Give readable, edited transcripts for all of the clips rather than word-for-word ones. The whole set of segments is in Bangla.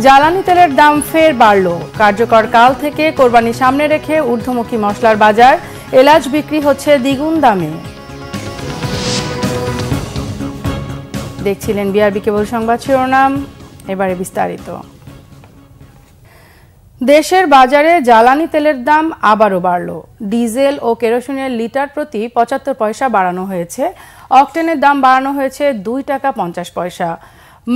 জ্বালানি তেলের দাম ফের বাড়ল। কার্যকর কাল থেকে কোরবানি সামনে রেখে ঊর্ধ্বমুখী মশলার বাজার। এলাচ বিক্রি হচ্ছে দ্বিগুণ দামে। দেখছিলেন বিআরবি কেবল সংবাদ শিরোনাম, এবারে বিস্তারিত। দেশের বাজারে জ্বালানি তেলের দাম আবারও বাড়ল। ডিজেল ও কেরোসিনের লিটার প্রতি ৭৫ পয়সা বাড়ানো হয়েছে। অকটেনের দাম বাড়ানো হয়েছে ২ টাকা ৫০ পয়সা।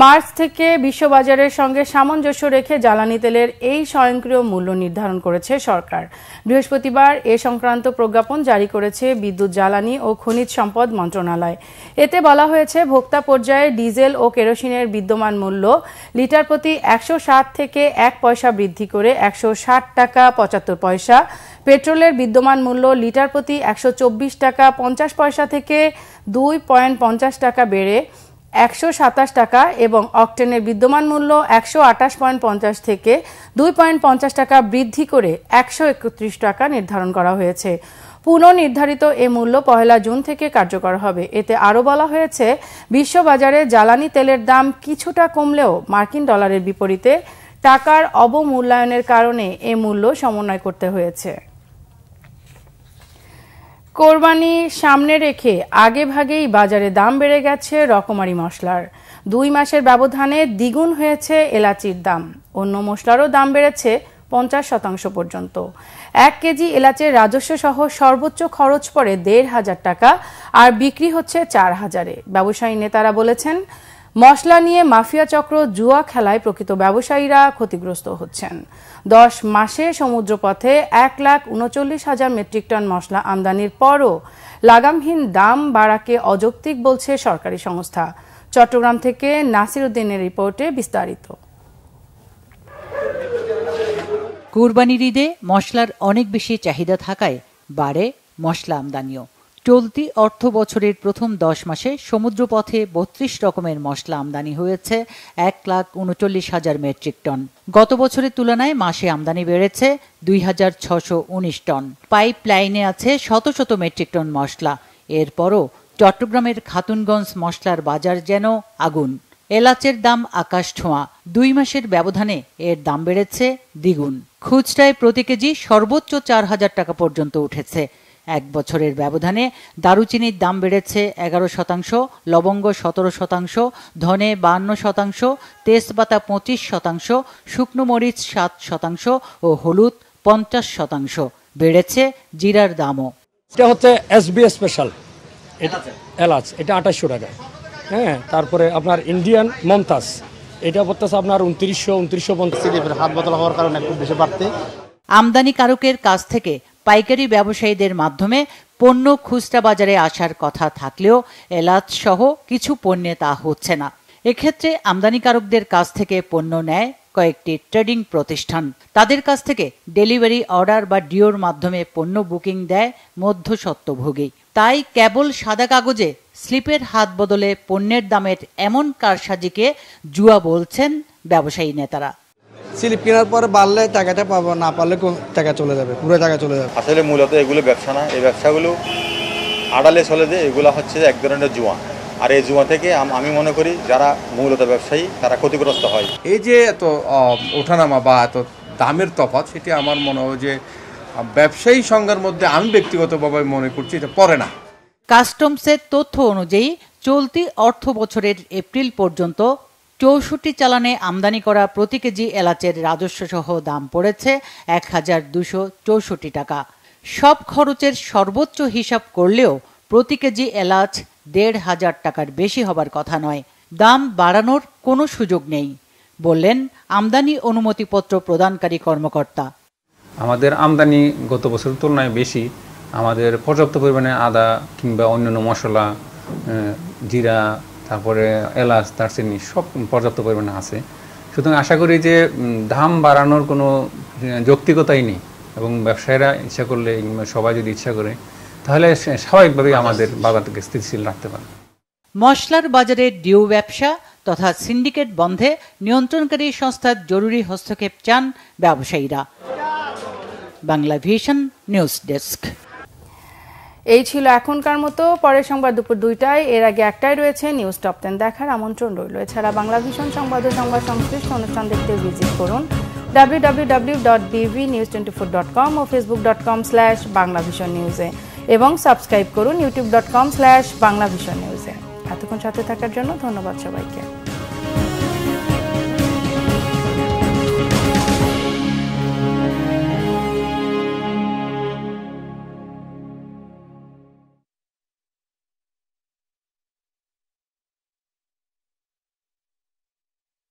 মার্চ থেকে বিশ্ববাজারের সঙ্গে সামঞ্জস্য রেখে জ্বালানি তেলের এই স্বয়ংক্রিয় মূল্য নির্ধারণ করেছে সরকার। বৃহস্পতিবার এ সংক্রান্ত প্রজ্ঞাপন জারি করেছে বিদ্যুৎ, জ্বালানি ও খনিজ সম্পদ মন্ত্রণালয়। এতে বলা হয়েছে, ভোক্তা পর্যায়ে ডিজেল ও কেরোসিনের বিদ্যমান মূল্য লিটার প্রতি ১৬০ থেকে ১ পয়সা বৃদ্ধি করে ১৬০ টাকা ৭৫ পয়সা, পেট্রোলের বিদ্যমান মূল্য লিটার প্রতি ১২৪ টাকা ৫০ পয়সা থেকে ২.৫০ টাকা বেড়ে ১২৭ টাকা এবং অকটেনের বিদ্যমান মূল্য ১২৮.৫০ থেকে ২.৫০ টাকা বৃদ্ধি করে ১৩১ টাকা নির্ধারণ করা হয়েছে। পুনর্নির্ধারিত এ মূল্য ১ জুন থেকে কার্যকর হবে। এতে আরও বলা হয়েছে, বিশ্ববাজারে জ্বালানি তেলের দাম কিছুটা কমলেও মার্কিন ডলারের বিপরীতে টাকার অবমূল্যায়নের কারণে এ মূল্য সমন্বয় করতে হয়েছে। কোরবানি সামনে রেখে আগেভাগেই বাজারে দাম বেড়ে গেছে রকমারি মশলার। ২ মাসের ব্যবধানে দ্বিগুণ হয়েছে এলাচির দাম। অন্য মশলারও দাম বেড়েছে ৫০% পর্যন্ত। ১ কেজি এলাচের রাজস্ব সহ সর্বোচ্চ খরচ পড়ে ১৫০০ টাকা আর বিক্রি হচ্ছে ৪,০০০-এ। ব্যবসায়ী নেতারা বলেছেন, মশলা নিয়ে মাফিয়া চক্র জুয়া খেলায় প্রকৃত ব্যবসায়ীরা ক্ষতিগ্রস্ত হচ্ছেন। ১০ মাসে সমুদ্রপথে ১,৩৯,০০০ মেট্রিক টন মশলা আমদানির পরও লাগামহীন দাম বাড়াকে অযৌক্তিক বলছে সরকারি সংস্থা। চট্টগ্রাম থেকে নাসির উদ্দিনের রিপোর্টে বিস্তারিত। কুরবানির ঈদে মশলার অনেক বেশি চাহিদা থাকায় বাড়ে মশলা আমদানিও। চলতি অর্থ বছরের প্রথম ১০ মাসে সমুদ্রপথে ৩২ রকমের মশলা আমদানি হয়েছে ১,৩৯,০০০ মেট্রিক টন। গত বছরের তুলনায় মাসে আমদানি বেড়েছে ২,৬১৯ টন। পাইপ লাইনে আছে শত শত মেট্রিক টন মশলা। এরপরও চট্টগ্রামের খাতুনগঞ্জ মশলার বাজার যেন আগুন। এলাচের দাম আকাশ ছোঁয়া। ২ মাসের ব্যবধানে এর দাম বেড়েছে দ্বিগুণ। খুচরায় প্রতি কেজি সর্বোচ্চ ৪,০০০ টাকা পর্যন্ত উঠেছে। ১ বছরের ব্যবধানে দারুচিনির দাম বেড়েছে ১১%, লবঙ্গ ১৭%, ধনে ৫২%, তেজপাতা ২৫%, শুকনো মরিচ ৭% ও হলুদ ৫০%। বেড়েছে জিরার দামও। এটা হচ্ছে এসবি স্পেশাল এলাচ, এটা ২৮০০ টাকা। হ্যাঁ, তারপরে আপনার ইন্ডিয়ান মমতাজ, এটা পড়তেছে আপনার ২৯৫০। হাত বদল হওয়ার কারণে একটু বেশি বাড়তে। আমদানিকারকের কাছ থেকে পাইকারি ব্যবসায়ীদের মাধ্যমে পণ্য খুচরা বাজারে আসার কথা থাকলেও এলাচ সহ কিছু পণ্যে তা হচ্ছে না। এক্ষেত্রে আমদানিকারকদের কাছ থেকে পণ্য নেয় কয়েকটি ট্রেডিং প্রতিষ্ঠান। তাদের কাছ থেকে ডেলিভারি অর্ডার বা ডিওর মাধ্যমে পণ্য বুকিং দেয় মধ্যস্বত্বভোগী। তাই কেবল সাদা কাগজে স্লিপের হাত বদলে পণ্যের দামের এমন কারসাজিকে জুয়া বলছেন ব্যবসায়ী নেতারা। স্লিপ কেনার পরে বাড়লে টাকাটা পাবো, না পারলে টাকা চলে যাবে, পুরো টাকা চলে যাবে। আসলে মূলত এগুলো ব্যবসা না, এই ব্যবসাগুলো আড়ালে চলে যায়। এগুলো হচ্ছে এক ধরনের জুয়া। আর এই জুয়া থেকে আমি মনে করি যারা মূলত ব্যবসায়ী তারা ক্ষতিগ্রস্ত হয়। এই যে এত ওঠানামা বা এত দামের তফাৎ, সেটি আমার মনে হয় যে ব্যবসায়ী সংঘের মধ্যে আমি ব্যক্তিগতভাবে মনে করছি এটা পড়ে না। কাস্টমসের তথ্য অনুযায়ী চলতি অর্থ বছরের এপ্রিল পর্যন্ত ৬৪ চালানে আমদানি করা প্রতি কেজি এলাচের রাজস্ব সহ দাম পড়েছে ১,২৬৪ টাকা। সব খরচের সর্বোচ্চ হিসাব করলেও প্রতি কেজি এলাচ ১,৫০০ টাকার বেশি হবার কথা নয়। দাম বাড়ানোর কোনো সুযোগ নেই বললেন আমদানি অনুমতিপত্র প্রদানকারী কর্মকর্তা। আমাদের আমদানি গত বছরের তুলনায় বেশি। আমাদের পর্যাপ্ত পরিমাণে আদা কিংবা অন্যান্য মশলা, জিরা, তারপরে এলাচ, দারচিনি সব পর্যাপ্ত পরিমাণে আছে। সুতরাং আশা করি যে দাম বাড়ানোর কোনো যৌক্তিকতাই নেই এবং ব্যবসায়ীরা ইচ্ছা করলে, সবাই যদি ইচ্ছা করে, তাহলে স্বাভাবিকভাবেই আমাদের বাজারকে স্থিতিশীল রাখতে পারে। মশলার বাজারে ডিউ ব্যবসা তথা সিন্ডিকেট বন্ধে নিয়ন্ত্রণকারী সংস্থার জরুরি হস্তক্ষেপ চান ব্যবসায়ীরা। Bangla vision news desk. এই ছিল এখনকার মতো। পরের সংবাদ দুপুর 2টায়। এর আগে একটাই রয়েছে নিউজ টপ 10 দেখার আমন্ত্রণ রইল। এছাড়া বাংলা ভিশন সংবাদ ও সংবাদ সংশ্লিষ্ট অনুষ্ঠান দেখতে ভিজিট করুন www.bvnews24.com ও facebook.com/banglavisionnews এবং সাবস্ক্রাইব করুন youtube.com/banglavisionnews। এতক্ষণ সাথে থাকার জন্য ধন্যবাদ সবাইকে।